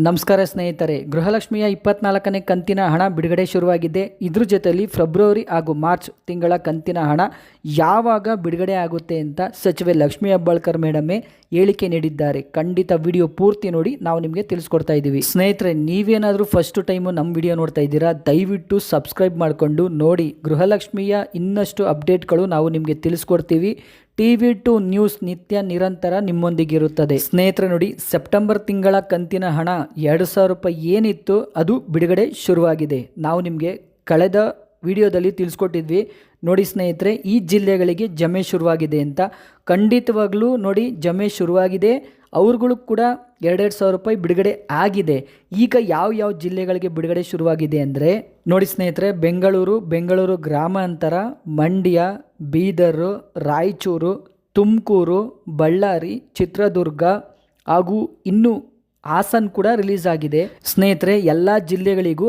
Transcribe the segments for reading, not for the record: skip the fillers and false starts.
ನಮಸ್ಕಾರ ಸ್ನೇಹಿತರೆ, ಗೃಹಲಕ್ಷ್ಮಿಯ 24ನೇ ಕಂತಿನ ಹಣ ಬಿಡುಗಡೆ ಶುರುವಾಗಿದೆ. ಇದ್ರ ಜೊತೆಯಲ್ಲಿ ಫೆಬ್ರವರಿ ಹಾಗೂ ಮಾರ್ಚ್ ತಿಂಗಳ ಕಂತಿನ ಹಣ ಯಾವಾಗ ಬಿಡುಗಡೆ ಆಗುತ್ತೆ ಅಂತ ಸಚಿವೆ ಲಕ್ಷ್ಮೀ ಹೆಬ್ಬಾಳ್ಕರ್ ಮೇಡಮೇ ಹೇಳಿಕೆ ನೀಡಿದ್ದಾರೆ. ಖಂಡಿತ ವಿಡಿಯೋ ಪೂರ್ತಿ ನೋಡಿ ನಾವು ನಿಮಗೆ ತಿಳಿಸ್ಕೊಡ್ತಾ ಇದ್ದೀವಿ. ಸ್ನೇಹಿತರೆ, ನೀವೇನಾದರೂ ಫಸ್ಟ್ ಟೈಮು ನಮ್ಮ ವಿಡಿಯೋ ನೋಡ್ತಾ ಇದ್ದೀರಾ, ದಯವಿಟ್ಟು ಸಬ್ಸ್ಕ್ರೈಬ್ ಮಾಡಿಕೊಂಡು ನೋಡಿ. ಗೃಹಲಕ್ಷ್ಮಿಯ ಇನ್ನಷ್ಟು ಅಪ್ಡೇಟ್ಗಳು ನಾವು ನಿಮಗೆ ತಿಳಿಸ್ಕೊಡ್ತೀವಿ. TV2 ನ್ಯೂಸ್ ನಿತ್ಯ ನಿರಂತರ ನಿಮ್ಮೊಂದಿಗಿರುತ್ತದೆ. ಸ್ನೇಹಿತರೆ ನೋಡಿ, ಸೆಪ್ಟೆಂಬರ್ ತಿಂಗಳ ಕಂತಿನ ಹಣ 2,000 ರೂಪಾಯಿ ಏನಿತ್ತು ಅದು ಬಿಡುಗಡೆ ಶುರುವಾಗಿದೆ. ನಾವು ನಿಮಗೆ ಕಳೆದ ವಿಡಿಯೋದಲ್ಲಿ ತಿಳಿಸ್ಕೊಟ್ಟಿದ್ವಿ ನೋಡಿ ಸ್ನೇಹಿತರೆ, ಈ ಜಿಲ್ಲೆಗಳಿಗೆ ಜಮೆ ಶುರುವಾಗಿದೆ ಅಂತ. ಖಂಡಿತವಾಗ್ಲೂ ನೋಡಿ, ಜಮೆ ಶುರುವಾಗಿದೆ. ಅವ್ರುಗಳು ಕೂಡ 2,000 ರೂಪಾಯಿ ಬಿಡುಗಡೆ ಆಗಿದೆ. ಈಗ ಯಾವ ಜಿಲ್ಲೆಗಳಿಗೆ ಬಿಡುಗಡೆ ಶುರುವಾಗಿದೆ ಅಂದರೆ ನೋಡಿ ಸ್ನೇಹಿತರೆ, ಬೆಂಗಳೂರು ಗ್ರಾಮಾಂತರ, ಮಂಡ್ಯ, ಬೀದರ್, ರಾಯಚೂರು, ತುಮಕೂರು, ಬಳ್ಳಾರಿ, ಚಿತ್ರದುರ್ಗ ಹಾಗೂ ಇನ್ನು ಹಾಸನ್ ಕೂಡ ರಿಲೀಸ್ ಆಗಿದೆ. ಸ್ನೇಹಿತರೆ, ಎಲ್ಲ ಜಿಲ್ಲೆಗಳಿಗೂ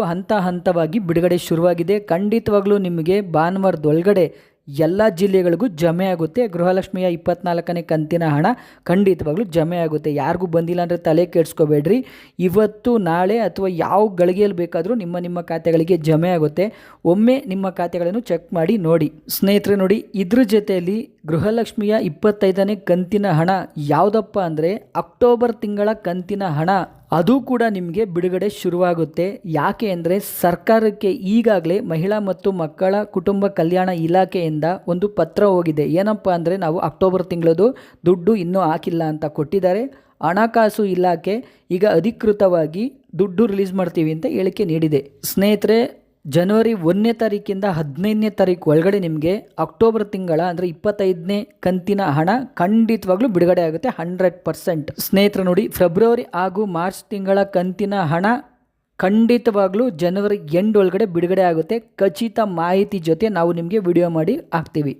ಹಂತವಾಗಿ ಬಿಡುಗಡೆ ಶುರುವಾಗಿದೆ. ಖಂಡಿತವಾಗ್ಲೂ ನಿಮಗೆ ಭಾನುವಾರದೊಳಗಡೆ ಎಲ್ಲ ಜಿಲ್ಲೆಗಳಿಗೂ ಜಮೆ ಆಗುತ್ತೆ. ಗೃಹಲಕ್ಷ್ಮಿಯ 24ನೇ ಕಂತಿನ ಹಣ ಖಂಡಿತವಾಗ್ಲೂ ಜಮೆ ಆಗುತ್ತೆ. ಯಾರಿಗೂ ಬಂದಿಲ್ಲ ಅಂದರೆ ತಲೆ ಕೆಡಿಸ್ಕೋಬೇಡ್ರಿ. ಇವತ್ತು ನಾಳೆ ಅಥವಾ ಯಾವ ಗಳಿಗೆಯಲ್ಲಿ ಬೇಕಾದರೂ ನಿಮ್ಮ ಖಾತೆಗಳಿಗೆ ಜಮೆ ಆಗುತ್ತೆ. ಒಮ್ಮೆ ನಿಮ್ಮ ಖಾತೆಗಳನ್ನು ಚೆಕ್ ಮಾಡಿ ನೋಡಿ. ಸ್ನೇಹಿತರೆ ನೋಡಿ, ಇದ್ರ ಜೊತೆಯಲ್ಲಿ ಗೃಹಲಕ್ಷ್ಮಿಯ 25ನೇ ಕಂತಿನ ಹಣ ಯಾವುದಪ್ಪ ಅಂದರೆ ಅಕ್ಟೋಬರ್ ತಿಂಗಳ ಕಂತಿನ ಹಣ ಅದು ಕೂಡ ನಿಮಗೆ ಬಿಡುಗಡೆ ಶುರುವಾಗುತ್ತೆ. ಯಾಕೆ ಅಂದರೆ ಸರ್ಕಾರಕ್ಕೆ ಈಗಾಗಲೇ ಮಹಿಳಾ ಮತ್ತು ಮಕ್ಕಳ ಕುಟುಂಬ ಕಲ್ಯಾಣ ಇಲಾಖೆಯಿಂದ ಒಂದು ಪತ್ರ ಹೋಗಿದೆ. ಏನಪ್ಪ ಅಂದರೆ ನಾವು ಅಕ್ಟೋಬರ್ ತಿಂಗಳದು ದುಡ್ಡು ಇನ್ನೂ ಹಾಕಿಲ್ಲ ಅಂತ ಕೊಟ್ಟಿದ್ದಾರೆ. ಹಣಕಾಸು ಇಲಾಖೆ ಈಗ ಅಧಿಕೃತವಾಗಿ ದುಡ್ಡು ರಿಲೀಸ್ ಮಾಡ್ತೀವಿ ಅಂತ ಹೇಳಿಕೆ ನೀಡಿದೆ. ಸ್ನೇಹಿತರೆ, ಜನವರಿ 1ನೇ ತಾರೀಕಿಂದ 15ನೇ ತಾರೀಕು ಒಳಗಡೆ ನಿಮಗೆ ಅಕ್ಟೋಬರ್ ತಿಂಗಳ ಅಂದರೆ 25ನೇ ಕಂತಿನ ಹಣ ಖಂಡಿತವಾಗ್ಲೂ ಬಿಡುಗಡೆ ಆಗುತ್ತೆ 100%. ಸ್ನೇಹಿತರೆ ನೋಡಿ, ಫೆಬ್ರವರಿ ಹಾಗೂ ಮಾರ್ಚ್ ತಿಂಗಳ ಕಂತಿನ ಹಣ ಖಂಡಿತವಾಗ್ಲೂ ಜನವರಿ ಎಂಡ್ ಒಳಗಡೆ ಬಿಡುಗಡೆ ಆಗುತ್ತೆ. ಖಚಿತ ಮಾಹಿತಿ ಜೊತೆ ನಾವು ನಿಮಗೆ ವಿಡಿಯೋ ಮಾಡಿ ಹಾಕ್ತೀವಿ.